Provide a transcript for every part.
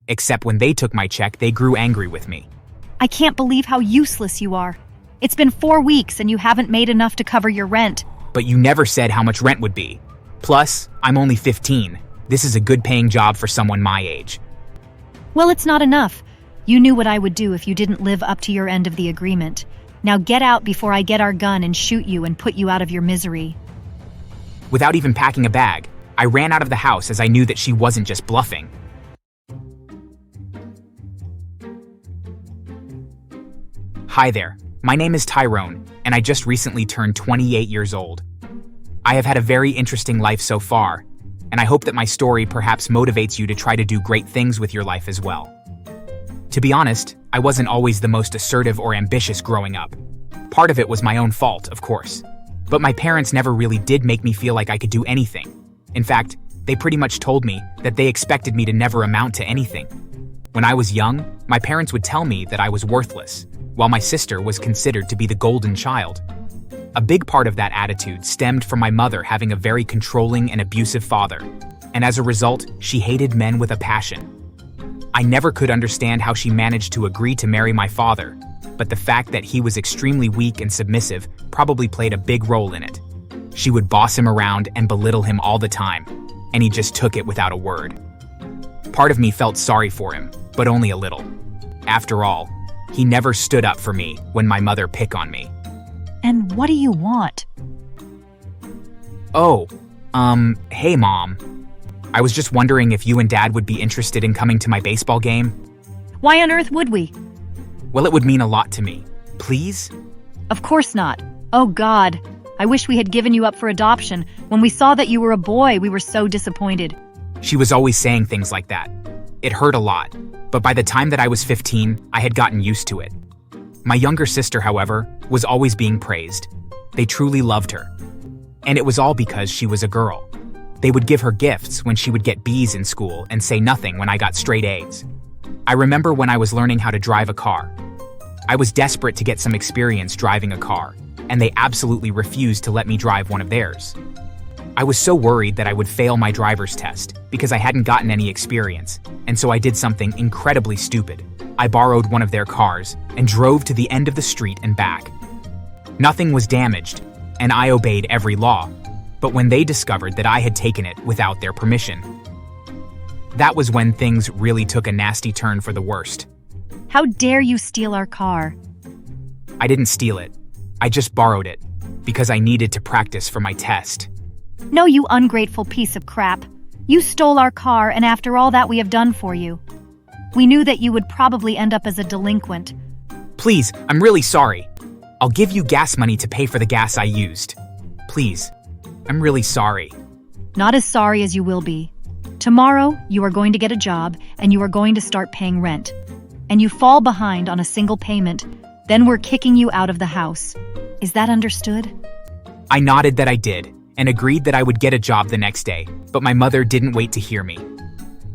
Except when they took my check, they grew angry with me. I can't believe how useless you are. It's been 4 weeks and you haven't made enough to cover your rent. But you never said how much rent would be. Plus, I'm only 15. This is a good-paying job for someone my age. Well, it's not enough. You knew what I would do if you didn't live up to your end of the agreement. Now get out before I get our gun and shoot you and put you out of your misery. Without even packing a bag, I ran out of the house as I knew that she wasn't just bluffing. Hi there, my name is Tyrone, and I just recently turned 28 years old. I have had a very interesting life so far, and I hope that my story perhaps motivates you to try to do great things with your life as well. To be honest, I wasn't always the most assertive or ambitious growing up. Part of it was my own fault, of course. But my parents never really did make me feel like I could do anything. In fact, they pretty much told me that they expected me to never amount to anything. When I was young, my parents would tell me that I was worthless, while my sister was considered to be the golden child. A big part of that attitude stemmed from my mother having a very controlling and abusive father, and as a result, she hated men with a passion. I never could understand how she managed to agree to marry my father, but the fact that he was extremely weak and submissive probably played a big role in it. She would boss him around and belittle him all the time, and he just took it without a word. Part of me felt sorry for him, but only a little. After all, he never stood up for me when my mother picked on me. And what do you want? Oh, hey Mom. I was just wondering if you and Dad would be interested in coming to my baseball game. Why on earth would we? Well, it would mean a lot to me. Please? Of course not. Oh God, I wish we had given you up for adoption. When we saw that you were a boy, we were so disappointed. She was always saying things like that. It hurt a lot, but by the time that I was 15, I had gotten used to it. My younger sister, however, was always being praised. They truly loved her. And it was all because she was a girl. They would give her gifts when she would get B's in school and say nothing when I got straight A's. I remember when I was learning how to drive a car. I was desperate to get some experience driving a car, and they absolutely refused to let me drive one of theirs. I was so worried that I would fail my driver's test because I hadn't gotten any experience, and so I did something incredibly stupid. I borrowed one of their cars and drove to the end of the street and back. Nothing was damaged, and I obeyed every law. But when they discovered that I had taken it without their permission, that was when things really took a nasty turn for the worst. How dare you steal our car? I didn't steal it. I just borrowed it because I needed to practice for my test. No, you ungrateful piece of crap. You stole our car, and after all that we have done for you, we knew that you would probably end up as a delinquent. Please, I'm really sorry. I'll give you gas money to pay for the gas I used. Please. I'm really sorry. Not as sorry as you will be. Tomorrow, you are going to get a job, and you are going to start paying rent. And you fall behind on a single payment, then we're kicking you out of the house. Is that understood? I nodded that I did, and agreed that I would get a job the next day, but my mother didn't wait to hear me.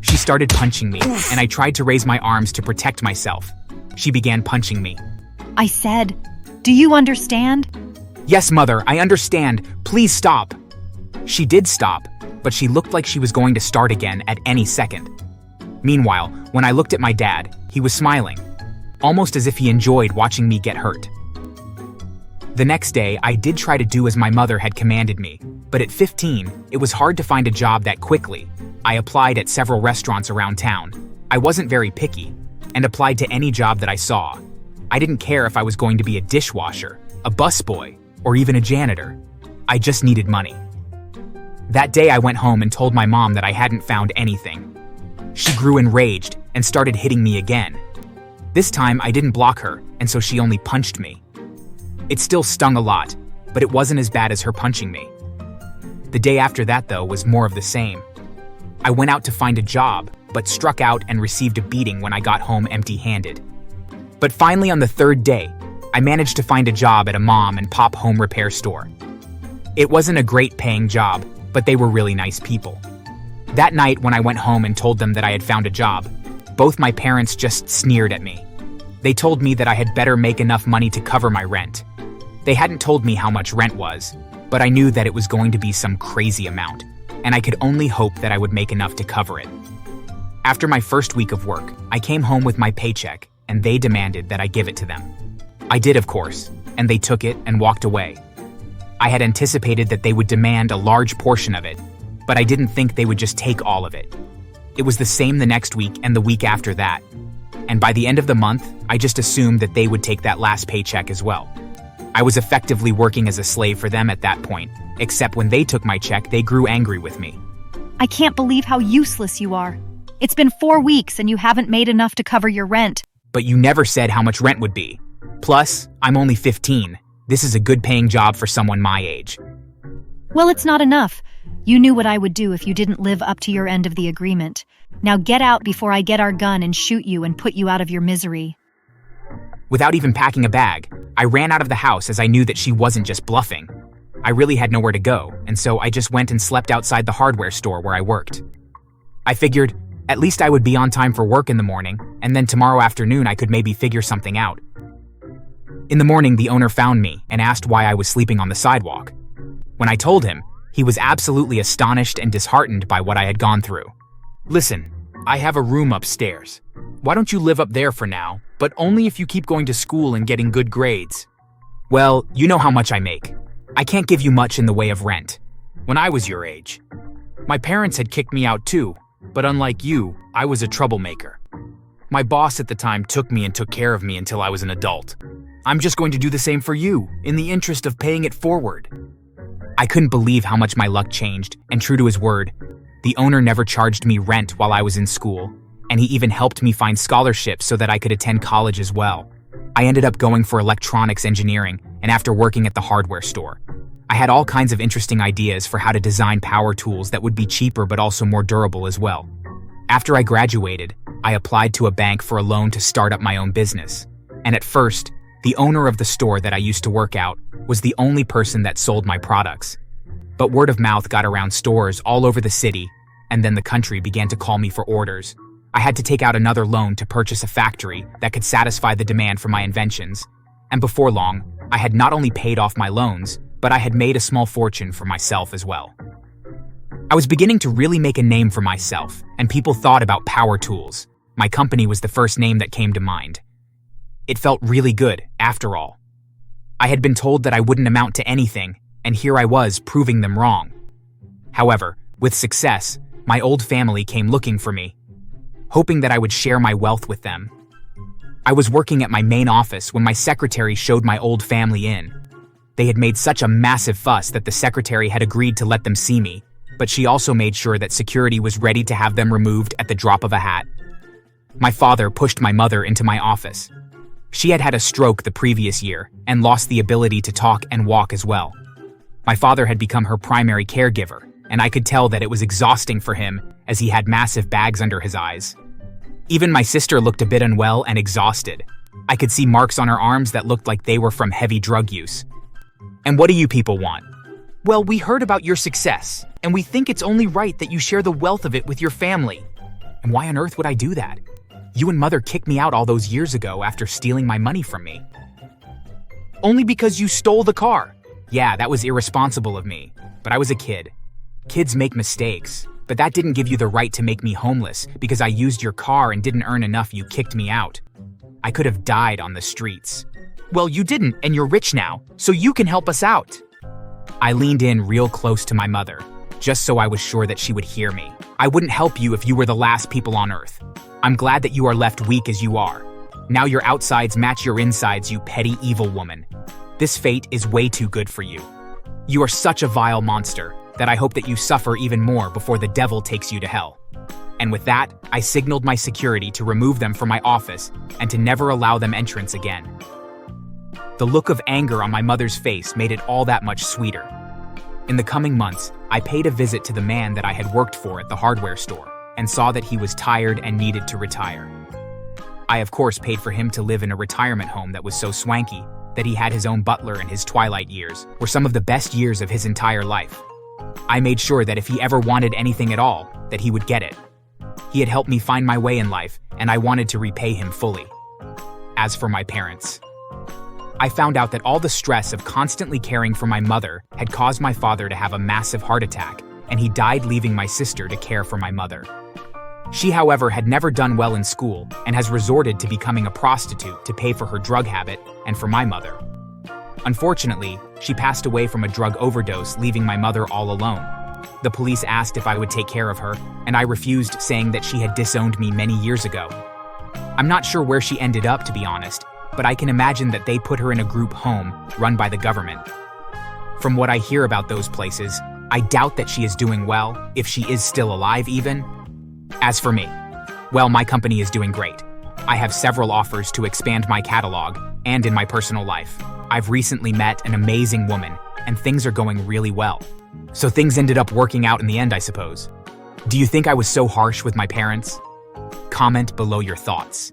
She started punching me, and I tried to raise my arms to protect myself. She began punching me. I said, do you understand? Yes, Mother, I understand. Please stop. She did stop, but she looked like she was going to start again at any second. Meanwhile, when I looked at my dad, he was smiling, almost as if he enjoyed watching me get hurt. The next day, I did try to do as my mother had commanded me, but at 15, it was hard to find a job that quickly. I applied at several restaurants around town. I wasn't very picky, and applied to any job that I saw. I didn't care if I was going to be a dishwasher, a busboy, or even a janitor. I just needed money. That day I went home and told my mom that I hadn't found anything. She grew enraged and started hitting me again. This time I didn't block her, and so she only punched me. It still stung a lot, but it wasn't as bad as her punching me. The day after that, though, was more of the same. I went out to find a job, but struck out and received a beating when I got home empty-handed. But finally on the third day, I managed to find a job at a mom and pop home repair store. It wasn't a great paying job, but they were really nice people. That night when I went home and told them that I had found a job, both my parents just sneered at me. They told me that I had better make enough money to cover my rent. They hadn't told me how much rent was, but I knew that it was going to be some crazy amount, and I could only hope that I would make enough to cover it. After my first week of work, I came home with my paycheck, and they demanded that I give it to them. I did, of course, and they took it and walked away. I had anticipated that they would demand a large portion of it, but I didn't think they would just take all of it. It was the same the next week and the week after that. And by the end of the month, I just assumed that they would take that last paycheck as well. I was effectively working as a slave for them at that point, except when they took my check, they grew angry with me. I can't believe how useless you are. It's been 4 weeks and you haven't made enough to cover your rent. But you never said how much rent would be. Plus, I'm only 15. This is a good-paying job for someone my age. Well, it's not enough. You knew what I would do if you didn't live up to your end of the agreement. Now get out before I get our gun and shoot you and put you out of your misery. Without even packing a bag, I ran out of the house as I knew that she wasn't just bluffing. I really had nowhere to go, and so I just went and slept outside the hardware store where I worked. I figured, at least I would be on time for work in the morning, and then tomorrow afternoon I could maybe figure something out. In the morning, the owner found me and asked why I was sleeping on the sidewalk. When I told him, he was absolutely astonished and disheartened by what I had gone through. Listen, I have a room upstairs. Why don't you live up there for now, but only if you keep going to school and getting good grades? Well, you know how much I make. I can't give you much in the way of rent. When I was your age, my parents had kicked me out too, but unlike you, I was a troublemaker. My boss at the time took me and took care of me until I was an adult. I'm just going to do the same for you, in the interest of paying it forward. I couldn't believe how much my luck changed, and true to his word, the owner never charged me rent while I was in school, and he even helped me find scholarships so that I could attend college as well. I ended up going for electronics engineering, and after working at the hardware store, I had all kinds of interesting ideas for how to design power tools that would be cheaper but also more durable as well. After I graduated, I applied to a bank for a loan to start up my own business, and at first, the owner of the store that I used to work out was the only person that sold my products. But word of mouth got around stores all over the city, and then the country began to call me for orders. I had to take out another loan to purchase a factory that could satisfy the demand for my inventions. And before long, I had not only paid off my loans, but I had made a small fortune for myself as well. I was beginning to really make a name for myself, and people thought about power tools. My company was the first name that came to mind. It felt really good, after all. I had been told that I wouldn't amount to anything, and here I was proving them wrong. However, with success, my old family came looking for me, hoping that I would share my wealth with them. I was working at my main office when my secretary showed my old family in. They had made such a massive fuss that the secretary had agreed to let them see me, but she also made sure that security was ready to have them removed at the drop of a hat. My father pushed my mother into my office. She had had a stroke the previous year and lost the ability to talk and walk as well. My father had become her primary caregiver, and I could tell that it was exhausting for him as he had massive bags under his eyes. Even my sister looked a bit unwell and exhausted. I could see marks on her arms that looked like they were from heavy drug use. And what do you people want? Well, we heard about your success, and we think it's only right that you share the wealth of it with your family. And why on earth would I do that? You and Mother kicked me out all those years ago after stealing my money from me. Only because you stole the car. Yeah, that was irresponsible of me, but I was a kid. Kids make mistakes, but that didn't give you the right to make me homeless because I used your car and didn't earn enough, you kicked me out. I could have died on the streets. Well, you didn't, and you're rich now, so you can help us out. I leaned in real close to my mother, just so I was sure that she would hear me. I wouldn't help you if you were the last people on Earth. I'm glad that you are left weak as you are. Now your outsides match your insides, you petty evil woman. This fate is way too good for you. You are such a vile monster that I hope that you suffer even more before the devil takes you to hell. And with that, I signaled my security to remove them from my office and to never allow them entrance again. The look of anger on my mother's face made it all that much sweeter. In the coming months, I paid a visit to the man that I had worked for at the hardware store and saw that he was tired and needed to retire. I of course paid for him to live in a retirement home that was so swanky that he had his own butler, and his twilight years were some of the best years of his entire life. I made sure that if he ever wanted anything at all, that he would get it. He had helped me find my way in life, and I wanted to repay him fully. As for my parents, I found out that all the stress of constantly caring for my mother had caused my father to have a massive heart attack, and he died leaving my sister to care for my mother. She, however, had never done well in school and has resorted to becoming a prostitute to pay for her drug habit and for my mother. Unfortunately, she passed away from a drug overdose, leaving my mother all alone. The police asked if I would take care of her, and I refused, saying that she had disowned me many years ago. I'm not sure where she ended up, to be honest, but I can imagine that they put her in a group home run by the government. From what I hear about those places, I doubt that she is doing well, if she is still alive even. As for me, well, my company is doing great. I have several offers to expand my catalog, and in my personal life, I've recently met an amazing woman, and things are going really well. So things ended up working out in the end, I suppose. Do you think I was so harsh with my parents? Comment below your thoughts.